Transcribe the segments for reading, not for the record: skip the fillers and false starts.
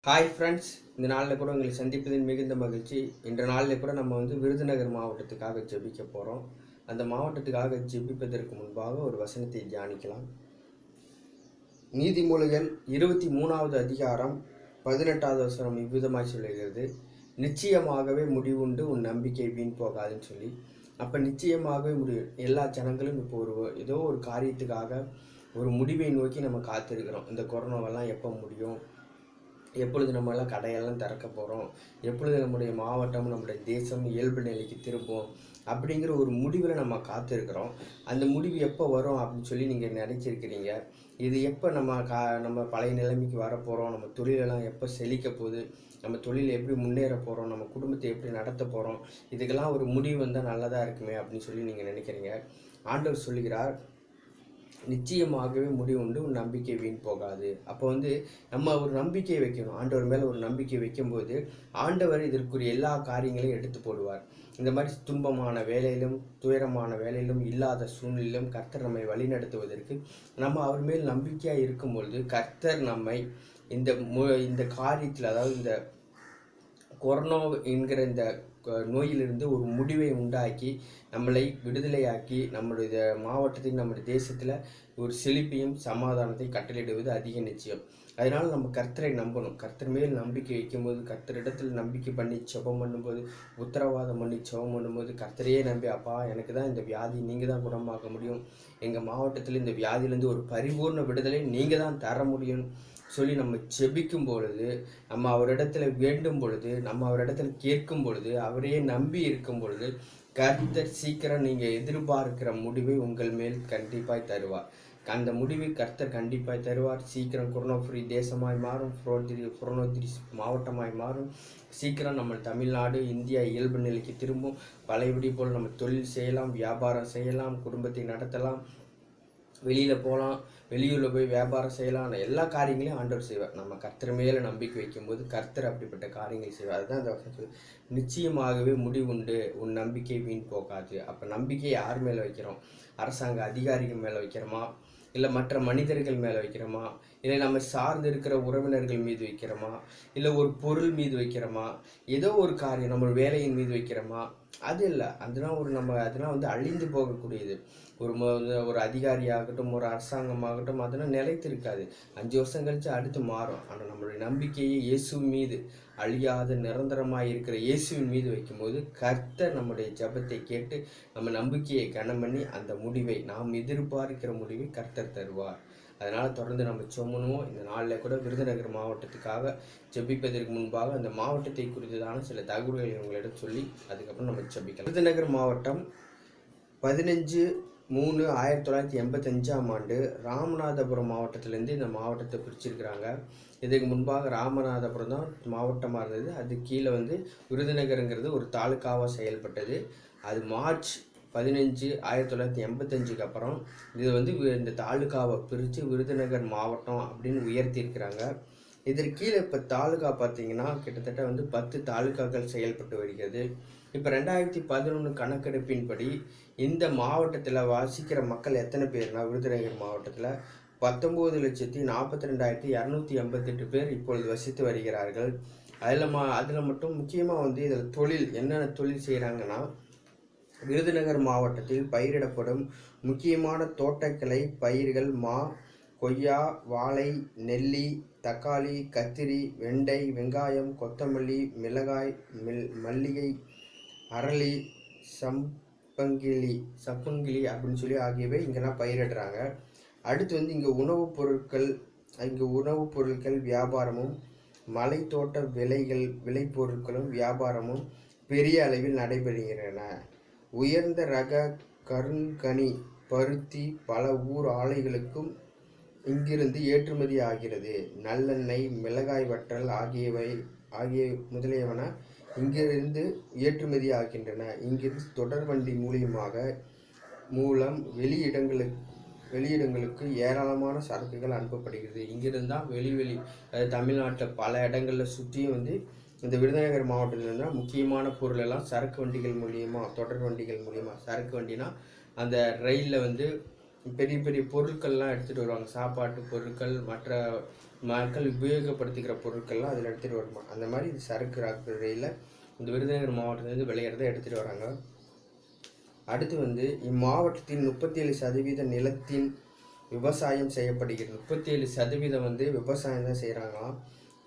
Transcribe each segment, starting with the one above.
Hi friends, இந்த நாளில் கூட உங்களை சந்திப்பதில் மிகுந்த மகிழ்ச்சி. இன்ற நாளில் கூட நம்ம விருதுநகர் மாவட்டத்துக்காக ஜெபிக்க போகிறோம். அந்த மாவட்டத்துக்காக ஜெபிப்பதற்கு முன்பாக ஒரு வசனத்தை தியானிக்கலாம். நீதிமொழிகள் 23வது அதிகாரம் 18வது வசனம் இவ்விதமாய் சொல்லுகிறது, நிச்சயமாகவே முடிவுண்டு உன் நம்பிக்கை வீண் போகாதுன்னு சொல்லி. அப்போ நிச்சயமாகவே முடியும். எல்லா ஜனங்களும் இப்போ ஏதோ ஒரு காரியத்துக்காக ஒரு முடிவை நோக்கி நம்ம காத்திருக்கிறோம். இந்த கொரோனாவெல்லாம் எப்போ முடியும், எப்பொழுது நம்மளாம் கடையெல்லாம் திறக்க போகிறோம், எப்பொழுது நம்முடைய மாவட்டம் நம்முடைய தேசம் இயல்பு நிலைக்கு திரும்பும் அப்படிங்கிற ஒரு முடிவில் நம்ம காத்திருக்கிறோம். அந்த முடிவு எப்போ வரும் அப்படின்னு சொல்லி நீங்கள் நினைச்சிருக்கிறீங்க. இது எப்போ நம்ம பழைய நிலைமைக்கு வரப்போகிறோம், நம்ம தொழிலெல்லாம் எப்போ செழிக்க போகுது, நம்ம தொழில் எப்படி முன்னேற போகிறோம், நம்ம குடும்பத்தை எப்படி நடத்த போகிறோம், இதுக்கெல்லாம் ஒரு முடிவு வந்தால் நல்லதாக இருக்குமே அப்படின்னு சொல்லி நீங்கள் நினைக்கிறீங்க. ஆண்டவர் சொல்லுகிறார், நிச்சயமாகவே முடிவு உண்டு, உன் நம்பிக்கை வீண் போகாது. அப்போ நம்ம ஒரு நம்பிக்கையை வைக்கணும். ஆண்டவர் மேலே ஒரு நம்பிக்கை வைக்கும்போது ஆண்டவர் இதற்குரிய எல்லா காரியங்களையும் எடுத்து போடுவார். இந்த மாதிரி துன்பமான வேலையிலும் துயரமான வேலையிலும் இல்லாத சூழ்நிலையிலும் கர்த்தர் நம்மை வழிநடத்துவதற்கு நம்ம அவர் மேல் நம்பிக்கையாக இருக்கும்பொழுது கர்த்தர் நம்மை இந்த காரியத்தில், அதாவது இந்த கொரோனா என்கிற இந்த நோயிலிருந்து ஒரு முடிவை உண்டாக்கி நம்மளை விடுதலையாக்கி நம்முடைய மாவட்டத்தில் நம்முடைய தேசத்தில் ஒரு செழிப்பையும் சமாதானத்தை கட்டளையிடுவது அதிக நிச்சயம். அதனால் நம்ம கர்த்தரை நம்பணும். கர்த்தர் மேல் நம்பிக்கை வைக்கும்போது, கர்த்தரிடத்தில் நம்பிக்கை பண்ணி ஜெபம் பண்ணும்போது, உத்தரவாதம் பண்ணி ஜெபம் பண்ணும்போது, கர்த்தரையே நம்பி, அப்பா எனக்கு தான் இந்த வியாதி நீங்கள் தான் குணமாக்க முடியும், எங்கள் மாவட்டத்தில் இந்த வியாதியிலேருந்து ஒரு பரிபூர்ண விடுதலை நீங்கள் தான் தர முடியும் சொல்லி நம்ம செபிக்கும் பொழுது, நம்ம அவரிடத்துல வேண்டும் பொழுது, நம்ம அவரிடத்துல கேட்கும் பொழுது, அவரையே நம்பி இருக்கும் பொழுது கர்த்தர் சீக்கிரம் நீங்கள் எதிர்பார்க்கிற முடிவை உங்கள் மேல் கண்டிப்பாய் தருவார். அந்த முடிவை கர்த்தர் கண்டிப்பாய் தருவார். சீக்கிரம் கொரோனா ஃப்ரீ தேசமாய் மாறும், கொரோனா மாவட்டமாய் மாறும். சீக்கிரம் நம்ம தமிழ்நாடு இந்தியா இயல்பு நிலைக்கு திரும்பும். பழையபடி போல் நம்ம தொழில் செய்யலாம், வியாபாரம் செய்யலாம், குடும்பத்தை நடத்தலாம், வெளியில் போகலாம், வெளியூரில் போய் வியாபாரம் செய்யலாம். எல்லா காரியங்களையும் ஆண்டவர் செய்வார். நம்ம கர்த்தர் மேலே நம்பிக்கை வைக்கும்போது கர்த்தர் அப்படிப்பட்ட காரியங்கள் செய்வார். அதுதான் அந்த வசனம். நிச்சயமாகவே முடிவுண்டு, உன் நம்பிக்கை வீண் போகாது. அப்போ நம்பிக்கை யார் மேலே வைக்கிறோம்? அரசாங்க அதிகாரிகள் மேலே வைக்கிறோமா, இல்லை மற்ற மனிதர்கள் மேலே வைக்கிறோமா, இல்லை நம்ம சார்ந்து இருக்கிற உறவினர்கள் மீது வைக்கிறோமா, இல்லை ஒரு பொருள் மீது வைக்கிறோமா, ஏதோ ஒரு காரியம் நம்ம வேலையின் மீது வைக்கிறோமா? அது இல்லை. அதெல்லாம் அழிந்து போகக்கூடியது. ஒரு அதிகாரியாகட்டும், ஒரு அரசாங்கமாகட்டும், அதெல்லாம் நிலைத்து இருக்காது. 5 வருஷம் கழிச்சு அடுத்து மாறும். ஆனால் நம்மளுடைய நம்பிக்கையை இயேசுவின் மீது, அழியாத நிரந்தரமாக இருக்கிற இயேசுவின் மீது வைக்கும்போது கர்த்தர் நம்முடைய ஜெபத்தை கேட்டு நம்ம நம்பிக்கையை கனம் பண்ணி அந்த முடிவை, நாம் எதிர்பார்க்கிற முடிவை கர்த்தர் தருவார். அதனால் தொடர்ந்து நம்ம சொம்மனுவோம். இந்த நாளில் கூட விருதுநகர் மாவட்டத்துக்காக ஜெபிப்பதற்கு முன்பாக அந்த மாவட்டத்தை குறித்ததான சில தகவல்களை உங்களிடம் சொல்லி அதுக்கப்புறம் நம்ம ஜெபிக்கலாம். விருதுநகர் மாவட்டம் 15/3/1985 ராமநாதபுரம் மாவட்டத்திலேருந்து இந்த மாவட்டத்தை பிரிச்சிருக்கிறாங்க. இதுக்கு முன்பாக ராமநாதபுரம் தான் மாவட்டமாக இருந்தது. அது கீழே விருதுநகருங்கிறது ஒரு தாலுக்காவாக செயல்பட்டது. அது மார்ச் 15, 1985 அப்புறம் இது இந்த தாலுக்காவை பிரித்து விருதுநகர் மாவட்டம் அப்படின்னு உயர்த்தியிருக்கிறாங்க. இதற்கு கீழே இப்போ தாலுகா பார்த்தீங்கன்னா கிட்டத்தட்ட 10 தாலுகாக்கள் செயல்பட்டு வருகிறது. இப்போ 2011 கணக்கெடுப்பின்படி இந்த மாவட்டத்தில் வாசிக்கிற மக்கள் எத்தனை பேர்னா, விருதுநகர் மாவட்டத்தில் 19,42,288 பேர் இப்பொழுது வசித்து வருகிறார்கள். அதில் மட்டும் முக்கியமாக இதில் தொழில் என்னென்ன தொழில் செய்கிறாங்கன்னா, விருதுநகர் மாவட்டத்தில் பயிரிடப்படும் முக்கியமான தோட்டக்கலை பயிர்கள் மா, கொய்யா, வாழை, நெல்லி, தக்காளி, கத்திரி, வெண்டை, வெங்காயம், கொத்தமல்லி, மிளகாய், மல்லிகை, அரளி, சப்பங்கிலி அப்படின்னு சொல்லி ஆகியவை இங்கெல்லாம் பயிரிடுறாங்க. அடுத்து இங்கே உணவுப் பொருட்கள் வியாபாரமும், மலை தோட்ட விளைபொருட்களும் வியாபாரமும் பெரிய அளவில் நடைபெறுகின்றன. உயர்ந்த ரக கருங்கனி, பருத்தி பல ஊர் ஆலைகளுக்கும் இங்கிருந்து ஏற்றுமதி ஆகிறது. நல்லெண்ணெய், மிளகாய் வற்றல் ஆகிய முதலியவன இங்கிருந்து ஏற்றுமதி ஆகின்றன. இங்கிருந்து தொடர் வண்டி மூலம் வெளியிடங்களுக்கு ஏராளமான சரக்குகள் அனுப்பப்படுகிறது. இங்கிருந்து தான் தமிழ்நாட்டில் பல இடங்களில் சுற்றியும் இந்த விருதுநகர் மாவட்டத்தில் தான் முக்கியமான பொருள் எல்லாம் சரக்கு வண்டிகள் மூலியமாக, தொடர் வண்டிகள் மூலியமாக, சரக்கு வண்டினா அந்த ரயிலில் பெரிய பெரிய பொருட்கள்லாம் எடுத்துகிட்டு வருவாங்க. சாப்பாட்டு பொருட்கள், மற்ற மக்கள் உபயோகப்படுத்திக்கிற பொருட்கள்லாம் அதில் எடுத்துகிட்டு வருமா. அந்த மாதிரி இது சரக்கு ரயிலில் இந்த விருதுநகர் மாவட்டத்திலேருந்து விளையிறத எடுத்துகிட்டு வராங்க. அடுத்து வந்து இம்மாவட்டத்தின் 37% நிலத்தின் விவசாயம் செய்யப்படுகிறது. 37% வந்து விவசாயம் தான் செய்கிறாங்களாம்.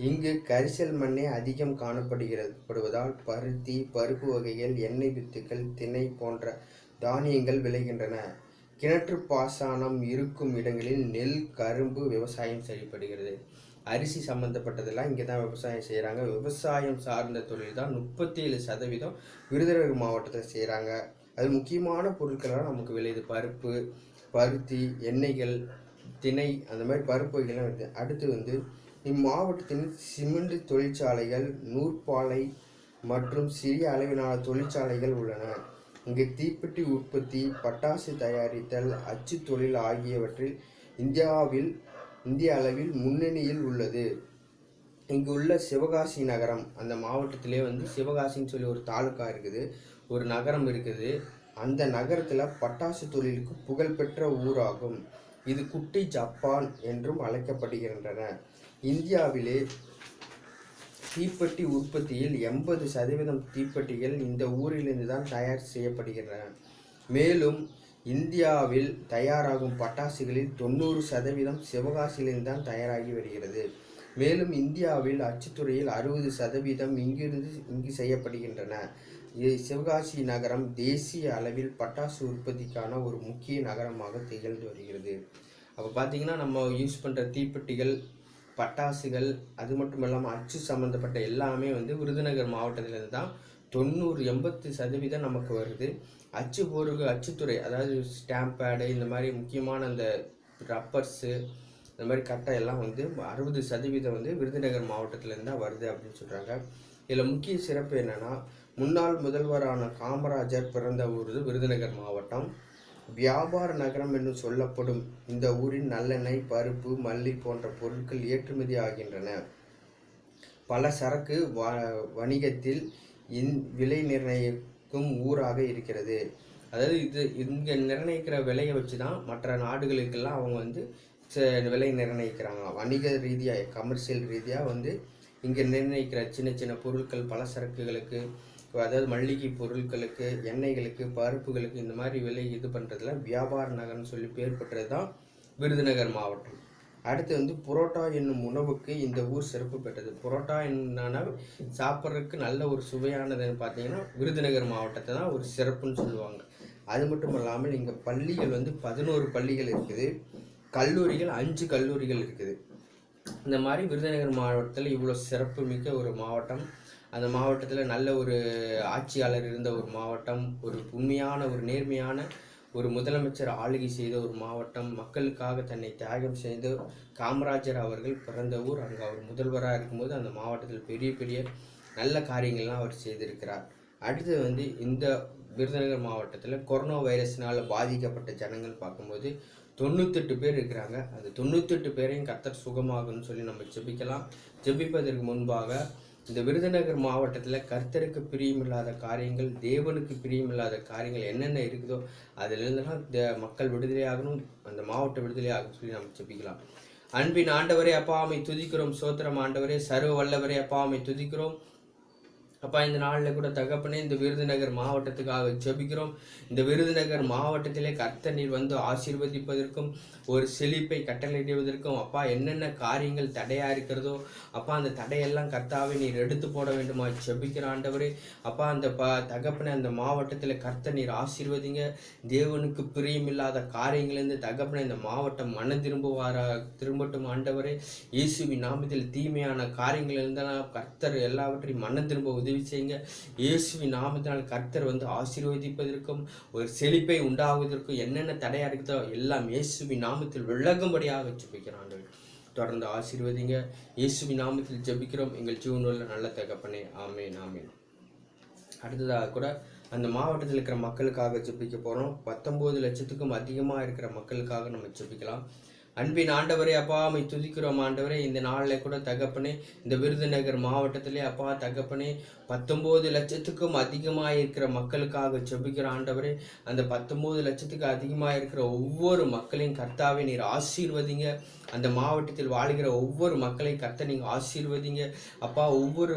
இங்கு கரிசல் மண்ணே அதிகம் காணப்படுவதால் பருத்தி, பருப்பு வகைகள், எண்ணெய் வித்துக்கள், திணை போன்ற தானியங்கள் விளைகின்றன. கிணற்று பாசனம் இருக்கும் இடங்களில் நெல், கரும்பு விவசாயம் செய்யப்படுகிறது. அரிசி சம்மந்தப்பட்டதெல்லாம் இங்கே தான் விவசாயம் செய்கிறாங்க. விவசாயம் சார்ந்த தொழில் தான் 37% விருதுநகர் மாவட்டத்தில் செய்கிறாங்க. அது முக்கியமான பொருட்கள்லாம் நமக்கு விளையுது. பருப்பு, பருத்தி, எண்ணெய்கள், திணை, அந்த மாதிரி பருப்பு வகைகள்லாம் வருது. அடுத்து வந்து இம்மாவட்டத்தின் சிமெண்ட் தொழிற்சாலைகள், நூற்பாலை மற்றும் சிறிய அளவிலான தொழிற்சாலைகள் உள்ளன. இங்கு தீப்பெட்டி உற்பத்தி, பட்டாசு தயாரித்தல், அச்சு தொழில் ஆகியவற்றில் இந்திய அளவில் முன்னணியில் உள்ளது. இங்கு உள்ள சிவகாசி நகரம், அந்த மாவட்டத்திலே வந்து சிவகாசின்னு சொல்லி ஒரு தாலுக்கா இருக்குது, ஒரு நகரம் இருக்குது. அந்த நகரத்தில் பட்டாசு தொழிலுக்கு புகழ்பெற்ற ஊராகும். இது குட்டி ஜப்பான் என்றும் அழைக்கப்படுகின்றன. இந்தியாவிலே தீப்பெட்டி உற்பத்தியில் 80% தீப்பெட்டிகள் இந்த ஊரிலிருந்து தான் தயார் செய்யப்படுகின்றன. மேலும் இந்தியாவில் தயாராகும் பட்டாசுகளில் 90% சிவகாசியிலிருந்து தான் தயாராகி வருகிறது. மேலும் இந்தியாவில் அச்சுத்துறையில் 60% இங்கு செய்யப்படுகின்றன. சிவகாசி நகரம் தேசிய அளவில் பட்டாசு உற்பத்திக்கான ஒரு முக்கிய நகரமாக திகழ்ந்து வருகிறது. அப்போ பார்த்தீங்கன்னா நம்ம யூஸ் பண்ணுற தீப்பெட்டிகள், பட்டாசுகள், அது மட்டும் இல்லாமல் அச்சு சம்மந்தப்பட்ட எல்லாமே வந்து விருதுநகர் மாவட்டத்திலேருந்து தான் 80% நமக்கு வருது. அச்சுத்துறை, அதாவது ஸ்டாம்ப் பேடு, இந்த மாதிரி முக்கியமான அந்த ரப்பர்ஸு, இந்த மாதிரி கட்டை எல்லாம் வந்து 60% வந்து விருதுநகர் மாவட்டத்திலேருந்து தான் வருது அப்படின்னு சொல்கிறாங்க. இதில் முக்கிய சிறப்பு என்னென்னா, முன்னாள் முதல்வரான காமராஜர் பிறந்த ஊர் விருதுநகர் மாவட்டம். வியாபார நகரம் என்று சொல்லப்படும் இந்த ஊரில் நல்லெண்ணெய், பருப்பு, மல்லி போன்ற பொருட்கள் ஏற்றுமதி ஆகின்றன. பல சரக்கு வணிகத்தில் விலை நிர்ணயிக்கும் ஊராக இருக்கிறது. அதாவது இங்கே நிர்ணயிக்கிற விலையை வச்சு தான் மற்ற நாடுகளுக்கெல்லாம் அவங்க வந்து விலை நிர்ணயிக்கிறாங்க. வணிக ரீதியாக, கமர்ஷியல் ரீதியாக வந்து இங்கே நிர்ணயிக்கிற சின்ன சின்ன பொருட்கள், பல சரக்குகளுக்கு, அதாவது மல்லிகை பொருட்களுக்கு, எண்ணெய்களுக்கு, பருப்புகளுக்கு, இந்த மாதிரி விலை இது பண்ணுறதுல வியாபார நகர்னு சொல்லி பேர் பெற்றது தான் விருதுநகர் மாவட்டம். அடுத்து வந்து புரோட்டா என்னும் உணவுக்கு இந்த ஊர் சிறப்பு பெற்றது. புரோட்டா என்னன்னா சாப்பிட்றதுக்கு நல்ல ஒரு சுவையானதுன்னு பார்த்தீங்கன்னா விருதுநகர் மாவட்டத்தை தான் ஒரு சிறப்புன்னு சொல்லுவாங்க. அது மட்டும் இல்லாமல் இங்கே பள்ளிகள் வந்து 11 பள்ளிகள் இருக்குது, கல்லூரிகள் 5 கல்லூரிகள் இருக்குது. இந்த மாதிரி விருதுநகர் மாவட்டத்தில் இவ்வளோ சிறப்பு மிக்க ஒரு மாவட்டம். அந்த மாவட்டத்தில் நல்ல ஒரு ஆட்சியாளர் இருந்த ஒரு மாவட்டம், ஒரு உண்மையான, ஒரு நேர்மையான ஒரு முதலமைச்சர் ஆளுகை செய்த ஒரு மாவட்டம், மக்களுக்காக தன்னை தியாகம் செய்து காமராஜர் அவர்கள் பிறந்த ஊர். அங்கே அவர் முதல்வராக இருக்கும்போது அந்த மாவட்டத்தில் பெரிய பெரிய நல்ல காரியங்கள்லாம் அவர் செய்திருக்கிறார். அடுத்து வந்து இந்த விருதுநகர் மாவட்டத்தில் கொரோனா வைரஸ்னால் பாதிக்கப்பட்ட ஜனங்கள் பார்க்கும்போது 98 பேர் இருக்கிறாங்க. அந்த 98 பேரையும் கர்த்தர் சுகமாகும்னு சொல்லி நம்ம ஜெபிக்கலாம். ஜெபிப்பதற்கு முன்பாக இந்த விருதுநகர் மாவட்டத்தில் கர்த்தருக்கு பிரியமில்லாத காரியங்கள், தேவனுக்கு பிரியமில்லாத காரியங்கள் என்னென்ன இருக்குதோ அதிலிருந்துலாம் இந்த மக்கள் விடுதலையாகணும், அந்த மாவட்ட விடுதலையாகணும் சொல்லி நம்ம ஜெபிக்கலாம். அன்பின் ஆண்டவரே அப்பா ஆமை துதிக்கிறோம். சோத்திரம் ஆண்டவரே, சர்வ வல்லவரே அப்பா ஆமை துதிக்கிறோம். அப்பா இந்த நாளில் கூட தகப்பனே இந்த விருதுநகர் மாவட்டத்துக்காக ஜெபிக்கிறோம். இந்த விருதுநகர் மாவட்டத்திலே கர்த்தர் நீர் வந்து ஆசீர்வதிப்பதற்கும் ஒரு செழிப்பை கட்டளையிடுவதற்கும் அப்பா என்னென்ன காரியங்கள் தடையாக இருக்கிறதோ அப்பா அந்த தடையெல்லாம் கர்த்தாவை நீர் எடுத்து போட வேண்டுமா ஜெபிக்கிற ஆண்டவரே. அப்பா அந்த தகப்பனை அந்த மாவட்டத்தில் கர்த்தர் நீர் ஆசீர்வதிங்க. தேவனுக்கு பிரியமில்லாத காரியங்களிலிருந்து தகப்பனை இந்த மாவட்டம் மனம் திரும்பட்டும் ஆண்டவரே. இயேசுவின் நாமத்தில் தீமையான காரியங்களிலிருந்தெல்லாம் கர்த்தர் எல்லாவற்றையும் மனம் திரும்ப உதவி செய்யுங்க. இயேசுவின் நாமத்தினால் கர்த்தர் வந்து ஆசீர்வதிப்பதற்கும் ஒரு செழிப்பை உண்டாகுவதற்கும் என்னென்ன தடையா இருக்குதோ எல்லாம் இயேசுவின் நாமத்தில் விளங்கும்படியாக ஜெபிக்கிறான். தொடர்ந்து ஆசீர்வதிங்க. இயேசுவின் நாமத்தில் ஜெபிக்கிறோம் எங்கள் ஜீவனுள்ள நல்ல தகப்பனே. ஆமேன் ஆமேன். அடுத்ததாக கூட அந்த மாவட்டத்தில் இருக்கிற மக்களுக்காக ஜெபிக்க போகிறோம். 19 லட்சத்துக்கும் அதிகமாக இருக்கிற மக்களுக்காக நம்ம ஜெபிக்கலாம். அன்பின் ஆண்டவரே அப்பா மை துதிக்கிறோம் ஆண்டவரே. இந்த நாளில் கூட தகப்பனே இந்த விருதுநகர் மாவட்டத்திலே அப்பா தகப்பனே 19 லட்சத்துக்கும் அதிகமாக இருக்கிற மக்களுக்காக ஜெபிக்கிற ஆண்டவரே. அந்த 19 லட்சத்துக்கு அதிகமாக இருக்கிற ஒவ்வொரு மக்களையும் கர்த்தாவே நீர் ஆசீர்வதிங்க. அந்த மாவட்டத்தில் வாழ்கிற ஒவ்வொரு மக்களையும் கர்த்தர் நீங்கள் ஆசீர்வதிங்க அப்பா. ஒவ்வொரு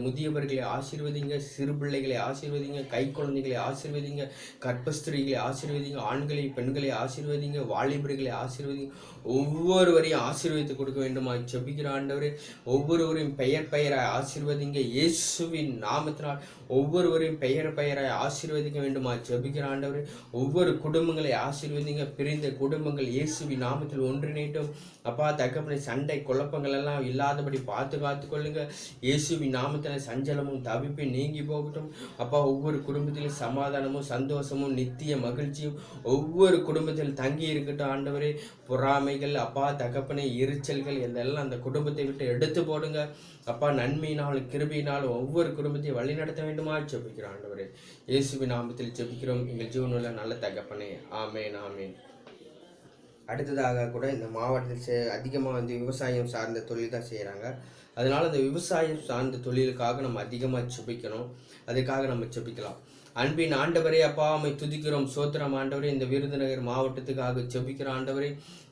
முதியவர்களை ஆசீர்வதிங்க, சிறு பிள்ளைகளை ஆசீர்வதிங்க, கை குழந்தைகளை ஆசீர்வதிங்க, கர்ப்பஸ்திரிகளை ஆசீர்வதிங்க, ஆண்களை பெண்களை ஆசீர்வதிங்க, வாலிபர்களை ஆசீர்வதிங்க. ஒவ்வொருவரையும் ஆசீர்வதித்து கொடுக்க வேண்டுமா ஜெபிக்கிற ஆண்டவரே. ஒவ்வொருவரையும் பெயர் பெயராய் ஆசீர்வதிங்க இயேசுவின் நாமத்தினால். ஒவ்வொருவரையும் பெயர் பெயராய் ஆசீர்வதிக்க வேண்டுமா ஜெபிக்கிற ஆண்டவரே. ஒவ்வொரு குடும்பங்களை ஆசீர்வதிங்க. பிரிந்த குடும்பங்கள் இயேசுவின் நாமத்தில் ஒன்றிணைட்டும் அப்பா. தகப்பனை சண்டை குழப்பங்கள் எல்லாம் இல்லாதபடி காத்து கொள்ளுங்க இயேசுவின் நாமத்தில். சஞ்சலமும் தவிப்பும் நீங்கி போகட்டும் அப்பா. ஒவ்வொரு குடும்பத்திலும் சமாதானமும் சந்தோஷமும் நித்திய மகிழ்ச்சியும் ஒவ்வொரு குடும்பத்தில் தங்கி இருக்கட்டும் ஆண்டவரே. பொறாமைகள் அப்பா தகப்பனை எரிச்சல்கள் இதெல்லாம் அந்த குடும்பத்தை விட்டு எடுத்து போடுங்க அப்பா. நன்மையினாலும் கிருபையினாலும் ஒவ்வொரு குடும்பத்தையும் வழி நடத்த வேண்டுமா ஜெபிக்கிறோம் ஆண்டவரே. இயேசுவின் நாமத்தில் ஜெபிக்கிறோம் எங்கள் ஜீவனுள்ள நல்ல தகப்பனே. ஆமேன் ஆமேன். அடுத்ததாக கூட இந்த மாவட்டத்தில் அதிகமாக விவசாயம் சார்ந்த தொழில் தான் செய்கிறாங்க. அதனால் அந்த விவசாயம் சார்ந்த தொழிலுக்காக நம்ம அதிகமாக ஜெபிக்கணும். அதுக்காக நம்ம ஜெபிக்கலாம். அன்பின் ஆண்டவரே அப்பா மை துதிக்கிறோம் சோத்திரம் ஆண்டவரே. இந்த விருதுநகர் மாவட்டத்துக்காக ஜெபிக்கிற ஆண்டவரே.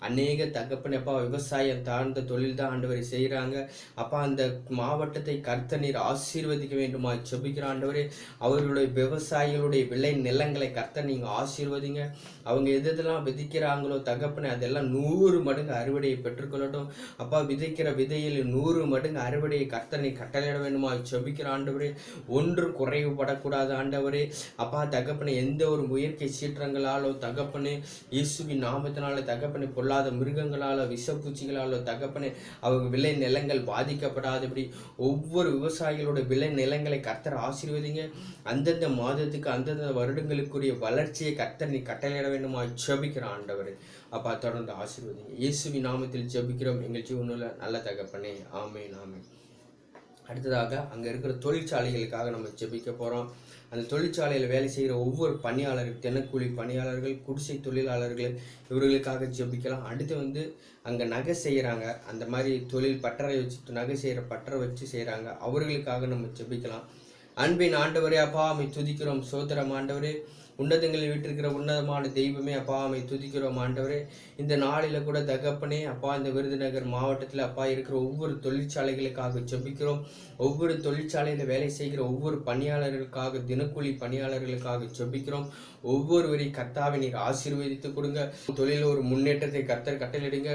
அநேக தகப்பன் அப்பா விவசாயம் சார்ந்த தொழில் தான் ஆண்டவரை செய்கிறாங்க அப்பா. அந்த மாவட்டத்தை கர்த்தர் நீர் ஆசீர்வதிக்க வேண்டுமா ஜெபிக்கிற ஆண்டவரே. அவர்களுடைய விவசாயிகளுடைய விளை நிலங்களை கர்த்தர் நீங்கள் ஆசீர்வதிங்க. அவங்க எதெல்லாம் விதைக்கிறாங்களோ தகப்பனை அதெல்லாம் 100 மடங்கு அறுவடையை பெற்றுக்கொள்ளட்டும் அப்பா. விதைக்கிற விதையில் 100 மடங்கு அறுவடையை கர்த்தர் நீ கட்டளையிட வேண்டுமா ஜெபிக்கிற ஆண்டவரே. ஒன்றும் குறைவுபடக்கூடாது ஆண்டவரே அப்பா. தகப்பனை எந்த ஒரு முயற்கை சீற்றங்களாலோ தகப்பனே இயேசுவின் நாமத்தினால தகப்பனை பொல்லாத மிருகங்களாலோ விஷப்பூச்சிகளாலோ தகப்பனே அவங்க விளை நிலங்கள் பாதிக்கப்படாதபடி ஒவ்வொரு விவசாயிகளோட விளை நிலங்களை கர்த்தர் ஆசீர்வதிங்க. அந்தந்த மாதத்துக்கு அந்தந்த வருடங்களுக்குரிய வளர்ச்சியை கர்த்தர் நீ கட்டளையிட வேண்டுமா ஜெபிக்கிற ஆண்டவரே அப்பா. தொடர்ந்து ஆசீர்வதிங்க இயேசுவின் நாமத்தில் ஜெபிக்கிறோம் எங்கள் ஜீவனுள்ள நல்ல தகப்பனே. ஆமேன் ஆமேன். அடுத்ததாக அங்கே இருக்கிற தொழிற்சாலைகளுக்காக நம்ம ஜெபிக்க போகிறோம். அந்த தொழிற்சாலையில் வேலை செய்கிற ஒவ்வொரு பணியாளர்கள், தினக்கூலி பணியாளர்கள், குடிசை தொழிலாளர்கள் இவர்களுக்காக ஜெபிக்கலாம். அடுத்து அங்கே நகை செய்கிறாங்க, அந்த மாதிரி தொழில் பட்டறை வச்சு நகை செய்கிற பட்டறை வச்சு செய்கிறாங்க, அவர்களுக்காக நம்ம ஜெபிக்கலாம். அன்பின் ஆண்டவரே அப்பா அமை துதிக்கிறோம் சோதரம் ஆண்டவரே. உன்னதங்களில் வீட்டிருக்கிற உன்னதமான தெய்வமே அப்பா அமை துதிக்கிறோம் ஆண்டவரே. இந்த நாளில் கூட தகப்பனே அப்பா இந்த விருதுநகர் மாவட்டத்தில் அப்பா இருக்கிற ஒவ்வொரு தொழிற்சாலைகளுக்காக ஜெபிக்கிறோம். ஒவ்வொரு தொழிற்சாலையில் வேலை செய்கிற ஒவ்வொரு பணியாளர்களுக்காக, தினக்கூலி பணியாளர்களுக்காக ஜெபிக்கிறோம். ஒவ்வொருவரையும் கர்த்தாவை நீர் ஆசீர்வதித்து கொடுங்க. தொழிலில் ஒரு முன்னேற்றத்தை கர்த்தர் கட்டளையிடுங்க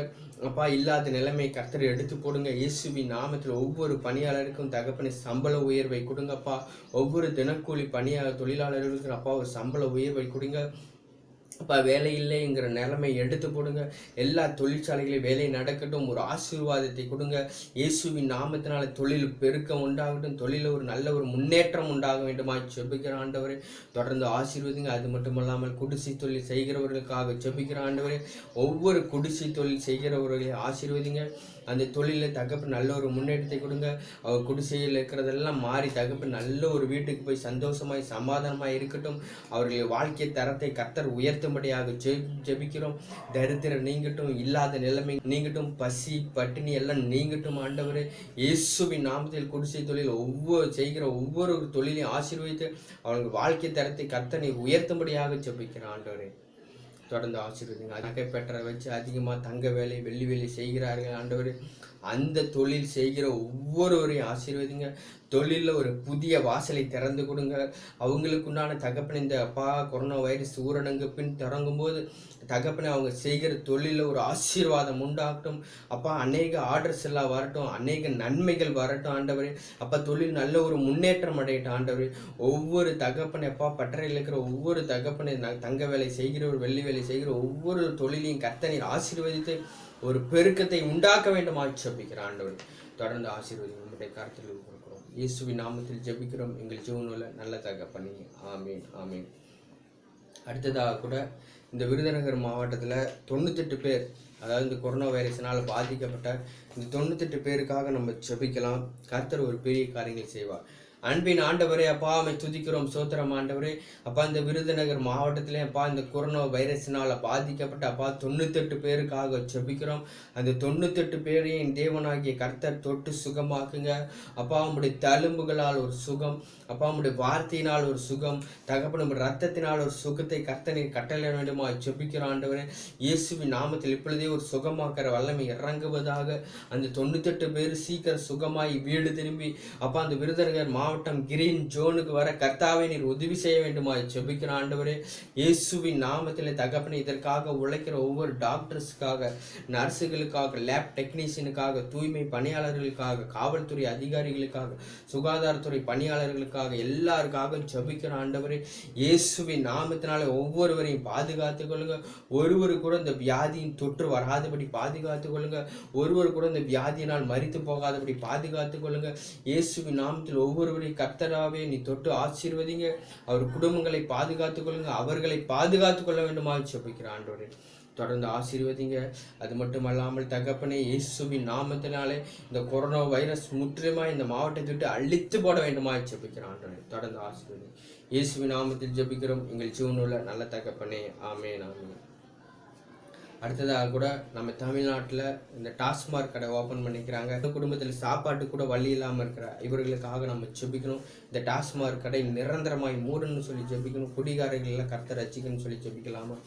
அப்பா. இல்லாத நிலைமை கர்த்தர் எடுத்து போடுங்க இயேசுவின் நாமத்தில். ஒவ்வொரு பணியாளருக்கும் தகப்பனை சம்பள உயர்வை கொடுங்கப்பா. ஒவ்வொரு தினக்கூலி தொழிலாளர்களுக்கும் அப்பா ஒரு சம்பள உயர்வை கொடுங்க அப்பா. வேலை இல்லைங்கிற நிலைமை எடுத்து போடுங்க. எல்லா தொழிற்சாலைகளையும் வேலை நடக்கட்டும். ஒரு ஆசீர்வாதத்தை கொடுங்க இயேசுவின் நாமத்தினால. தொழில் பெருக்கம் உண்டாகட்டும். தொழிலில் ஒரு நல்ல ஒரு முன்னேற்றம் உண்டாக வேண்டுமா ஜெபிக்கிற ஆண்டவரே. தொடர்ந்து ஆசீர்வதிங்க. அது மட்டுமல்லாமல் குடிசை தொழில் செய்கிறவர்களுக்காக ஜெபிக்கிற ஆண்டவரே. ஒவ்வொரு குடிசை தொழில் செய்கிறவர்களை ஆசீர்வதிங்க. அந்த தொழிலில் தகப்பு நல்ல ஒரு முன்னேற்றத்தை கொடுங்க. அவர் குடிசையில் இருக்கிறதெல்லாம் மாறி தகப்பு நல்ல ஒரு வீட்டுக்கு போய் சந்தோஷமாய் சமாதானமாய் இருக்கட்டும். அவர்களுடைய வாழ்க்கை தரத்தை கர்த்தர் உயர்த்தும்படியாக ஜெபிக்கிறோம். தரித்திரம் நீங்கட்டும், இல்லாத நிலைமை நீங்கட்டும், பசி பட்டினி எல்லாம் நீங்கட்டும் ஆண்டவரே. இயேசுவின் நாமத்தில் குடிசை தொழில் செய்கிற ஒவ்வொரு தொழிலையும் ஆசீர்வதித்து அவர்கள் வாழ்க்கை தரத்தை கர்த்தர் நீ உயர்த்தும்படியாக ஜெபிக்கிறோம் ஆண்டவரே. தொடர்ந்து ஆசீர்வதிங்க. நகை பெற்ற வச்சு அதிகமாக தங்க வேலை வெள்ளி வேலை செய்கிறார்கள் ஆண்டவர். அந்த தொழில் செய்கிற ஒவ்வொருவரையும் ஆசீர்வதிங்க. தொழிலில் ஒரு புதிய வாசலை திறந்து கொடுங்க. அவங்களுக்கு உண்டான தகப்பனை இந்த அப்பா கொரோனா வைரஸ் ஊரடங்கு பின் தொடங்கும்போது தகப்பனை அவங்க செய்கிற தொழிலில் ஒரு ஆசீர்வாதம் உண்டாகட்டும் அப்பா. அநேக ஆர்டர்ஸ் எல்லாம் வரட்டும், அநேக நன்மைகள் வரட்டும் ஆண்டவரே அப்பா. தொழில் நல்ல ஒரு முன்னேற்றம் அடையட்டும் ஆண்டவரே. ஒவ்வொரு தகப்பனை அப்பா பட்டறையில் இருக்கிற ஒவ்வொரு தகப்பனை தங்க வேலை செய்கிற ஒரு வெள்ளி வேலை செய்கிற ஒவ்வொரு தொழிலையும் கர்த்தர் ஆசீர்வதித்து ஒரு பெருக்கத்தை உண்டாக்க வேண்டுமா ஜெபிக்கிற ஆண்டவர். தொடர்ந்து ஆசீர்வதிங்க. உங்களுடைய கருத்தில் கொடுக்கிறோம் இயேசுவின் நாமத்தில் ஜெபிக்கிறோம் எங்கள் ஜீவனுள்ள நல்ல தகப்பனே. ஆமீன் ஆமீன். அடுத்ததாக கூட இந்த விருதுநகர் மாவட்டத்தில் 98 பேர், அதாவது இந்த கொரோனா வைரஸினால் பாதிக்கப்பட்ட இந்த 98 பேருக்காக நம்ம ஜெபிக்கலாம். கர்த்தர் ஒரு பெரிய காரியங்கள் செய்வார். அன்பின் ஆண்டவரே அப்பா அமை துதிக்கிறோம் சோத்திரம் ஆண்டவரே. அப்பா இந்த விருதுநகர் மாவட்டத்திலே அப்பா இந்த கொரோனா வைரஸினால் பாதிக்கப்பட்ட அப்பா 98 பேருக்காக ஜெபிக்கிறோம். அந்த 98 பேரையும் தேவனாகிய கர்த்தர் தொட்டு சுகமாக்குங்க. அப்பா உம்முடைய தழும்புகளால் ஒரு சுகம், அப்பா உம்முடைய வார்த்தையினால் ஒரு சுகம், தகப்பன் உம்முடைய ரத்தத்தினால் ஒரு சுகத்தை கர்த்தனை கட்டளை வேண்டுமா ஜெபிக்கிற ஆண்டவரே. இயேசுவின் நாமத்தில் இப்பொழுதே ஒரு சுகமாக்குற வல்லமை இறங்குவதாக. அந்த 98 பேர் சீக்கிரம் சுகமாய் வீடு திரும்பி அப்பா அந்த விருதுநகர் மாவட்டம் கிரீன் ஜோனுக்கு வர கர்த்தாவை நீர் உதவி செய்ய வேண்டுமா ஜெபிக்கிற ஆண்டவரே. இயேசுவின் நாமத்தில் தகப்பனை இதற்காக உழைக்கிற ஒவ்வொரு டாக்டர்ஸுக்காக, நர்ஸுகளுக்காக, லேப் டெக்னீஷியனுக்காக, தூய்மை பணியாளர்களுக்காக, காவல்துறை அதிகாரிகளுக்காக, சுகாதாரத்துறை பணியாளர்களுக்காக எல்லாருக்காக ஜெபிக்கிற ஆண்டவரே. இயேசுவின் நாமத்தினால ஒவ்வொருவரையும் பாதுகாத்துக் கொள்ளுங்க. ஒருவர் கூட இந்த வியாதியின் தொற்று வராதபடி பாதுகாத்துக் கொள்ளுங்க. ஒருவர் கூட இந்த வியாதியினால் மரித்து போகாதபடி பாதுகாத்துக் கொள்ளுங்க. இயேசுவின் நாமத்தில் ஒவ்வொருவரையும் கர்த்தராவே நீ தொட்டு ஆசீர்வதிங்க. அவர் குடும்பங்களை பாதுகாத்துக் கொள்ளுங்க. அவர்களை பாதுகாத்துக் கொள்ள வேண்டுமா ஜெபிக்கிற ஆண்டவரே. தொடர்ந்து ஆசீர்வதிங்க. அது மட்டுமல்லாமல் தகப்பனே இயேசுவின் நாமத்தினாலே இந்த கொரோனா வைரஸ் முற்றிலுமாய் இந்த மாவட்டத்தை விட்டு அழித்து போட வேண்டுமா ஜெபிக்கிற ஆண்டவரே. தொடர்ந்து ஆசீர்வதிங்க. இயேசுவின் நாமத்தில் ஜெபிக்கிறோம் எங்கள் ஜீவனுள்ள நல்ல தகப்பனே. ஆமென் ஆமென். அடுத்ததாக கூட நம்ம தமிழ்நாட்டில் இந்த டாஸ்மாக் கடை ஓப்பன் பண்ணிக்கிறாங்க. குடும்பத்தில் சாப்பாட்டு கூட வழி இல்லாமல் இருக்கிற இவர்களுக்காக நம்ம ஜெபிக்கணும். இந்த டாஸ்மாக் கடை நிரந்தரமாய் மூடணும்னு சொல்லி ஜெபிக்கணும். குடிகாரர்களெல்லாம் கர்த்தர் ரட்சிக்கணும்னு சொல்லி ஜெபிக்கலாமா?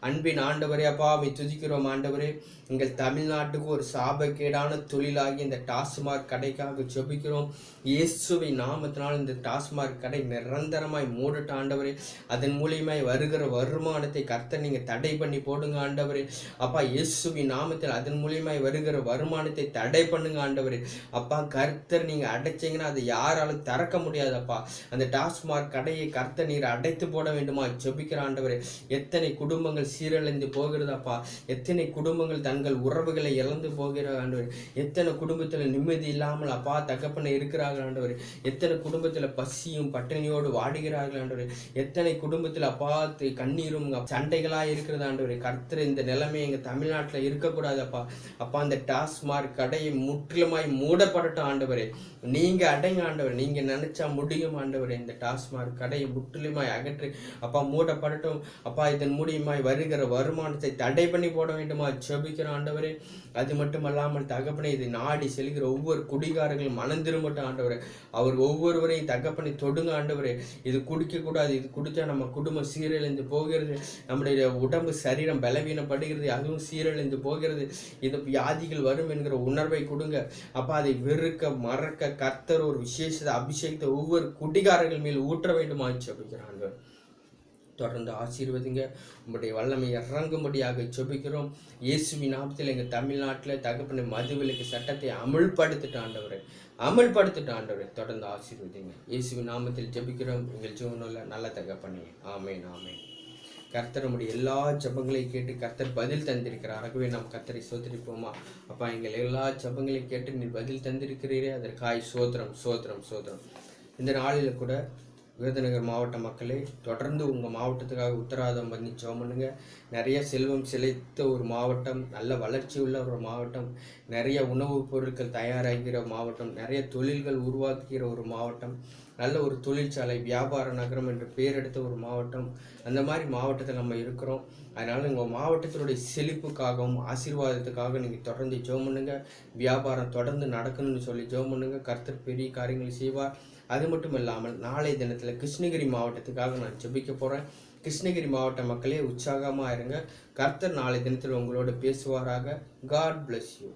அன்பின் ஆண்டவரே அப்பா அவை துதிக்கிறோம் ஆண்டவரே. எங்கள் தமிழ்நாட்டுக்கு ஒரு சாபக்கேடான தொழிலாகி இந்த டாஸ்மாக் கடைக்காக ஜெபிக்கிறோம். இயேசுவின் நாமத்தினால் இந்த டாஸ்மாக் கடை நிரந்தரமாய் மூடட்ட ஆண்டவரே. அதன் மூலியமாய் வருகிற வருமானத்தை கர்த்தர் நீங்கள் தடை பண்ணி போடுங்க ஆண்டவரே. அப்பா இயேசுவின் நாமத்தில் அதன் மூலியமாய் வருகிற வருமானத்தை தடை பண்ணுங்க ஆண்டவரே. அப்பா கர்த்தர் நீங்கள் அடைச்சிங்கன்னா அதை யாராலும் திறக்க முடியாதப்பா. அந்த டாஸ்மாக் கடையை கர்த்தர் நீர் அடைத்து போட வேண்டுமா ஜெபிக்கிற ஆண்டவரே. எத்தனை குடும்பங்கள் சீரழிந்து போகிறதப்பா. எத்தனை குடும்பங்கள் தங்கள் உறவுகளை இழந்து போகிற ஆண்டவர். எத்தனை குடும்பத்தில் நிம்மதி இல்லாமல் அப்பா தகப்பனை இருக்கிறார்கள் ஆண்டவர். எத்தனை குடும்பத்தில் பசியும் பட்டினியோடு வாடுகிறார்கள் ஆண்டவர். எத்தனை குடும்பத்தில் அப்பா கண்ணீரும் சண்டைகளாக இருக்கிறது ஆண்டவர். கர்த்தர் இந்த நிலைமை எங்கள் தமிழ்நாட்டில் இருக்கக்கூடாதப்பா. அப்பா அந்த டாஸ்மாக் கடையை முற்றிலுமாய் மூடப்படட்டும் ஆண்டவரே. நீங்க அடைங்க ஆண்டவர். நீங்க நினைச்சா முடியும் ஆண்டவர். இந்த டாஸ்மாக் கடையை முற்றிலுமாய் அகற்றி அப்பா மூடப்படட்டும் அப்பா. இதன் மூலியமாய் வருகிற வருமானத்தை தடை பண்ணி போட வேண்டுமா ஜெபிக்கிற ஆண்டவரே. அது மட்டுமல்லாமல் தகப்பனை இதை நாடி செல்கிற ஒவ்வொரு குடிகாரர்களும் மனம் திரும்பட்டும் ஆண்டவரே. அவர் ஒவ்வொருவரையும் தகப்பனை தொடுங்க ஆண்டவரே. இது குடிக்க கூடாது, இது குடித்தா நம்ம குடும்பம் சீரழிந்து போகிறது, நம்முடைய உடம்பு சரீரம் பலவீனப்படுகிறது, அதுவும் சீரழிந்து போகிறது, இது வியாதிகள் வரும் என்கிற உணர்வை கொடுங்க அப்பா. அதை வெறுக்க மறக்க கர்த்தர் ஒரு விசேஷ அபிஷேகத்தை ஒவ்வொரு குடிகாரர்கள் மேல் ஊற்ற வேண்டுமா ஜெபிக்கிற ஆண்டவர். தொடர்ந்து ஆசீர்வதிங்க. உங்களுடைய வல்லமை இறங்கும்படியாக ஜெபிக்கிறோம். இயேசுவின் நாமத்தில் எங்கள் தமிழ்நாட்டில் தகப்பனை மதுவிலக்கு சட்டத்தை அமல்படுத்திட்டு ஆண்டவரே. தொடர்ந்து ஆசீர்வதிங்க. இயேசுவின் நாமத்தில் ஜெபிக்கிறோம் எங்கள் ஜீவனுள்ள நல்ல தகப்பனே. ஆமென் ஆமென். கர்த்தர் நம்முடைய எல்லா ஜெபங்களையும் கேட்டு கர்த்தர் பதில் தந்திருக்கிறார். ஆகவே நாம் கர்த்தரை சோதரிப்போமா? அப்பா எங்கள் எல்லா ஜெபங்களையும் கேட்டு நீ பதில் தந்திருக்கிறீரே, அதற்காய் சோத்திரம் சோத்திரம் சோத்திரம். இந்த நாளில் கூட விருதுநகர் மாவட்ட மக்களே தொடர்ந்து உங்கள் மாவட்டத்துக்காக உத்தரவாதம் பண்ணி ஜெபம் பண்ணுங்க. நிறைய செல்வம் செழித்த ஒரு மாவட்டம், நல்ல வளர்ச்சி உள்ள ஒரு மாவட்டம், நிறைய உணவுப் பொருட்கள் தயாராகிற மாவட்டம், நிறைய தொழில்கள் உருவாக்குகிற ஒரு மாவட்டம், நல்ல ஒரு தொழிற்சாலை வியாபார நகரம் என்று பெயர் எடுத்த ஒரு மாவட்டம். அந்த மாதிரி மாவட்டத்தில் நம்ம இருக்கிறோம். அதனால் உங்கள் மாவட்டத்தினுடைய செழிப்புக்காகவும் ஆசீர்வாதத்துக்காக நீங்கள் தொடர்ந்து ஜெபம் பண்ணுங்க. வியாபாரம் தொடர்ந்து நடக்கணும்னு சொல்லி ஜெபம் பண்ணுங்க. கர்த்தர் பெரிய காரியங்களை செய்வார். அது மட்டும் இல்லாமல் நாளை தினத்தில் கிருஷ்ணகிரி மாவட்டத்துக்காக நான் ஜெபிக்க போகிறேன். கிருஷ்ணகிரி மாவட்ட மக்களே உற்சாகமாக இருங்க. கர்த்தர் நாளை தினத்தில் உங்களோட பேசுவாராக. God bless you.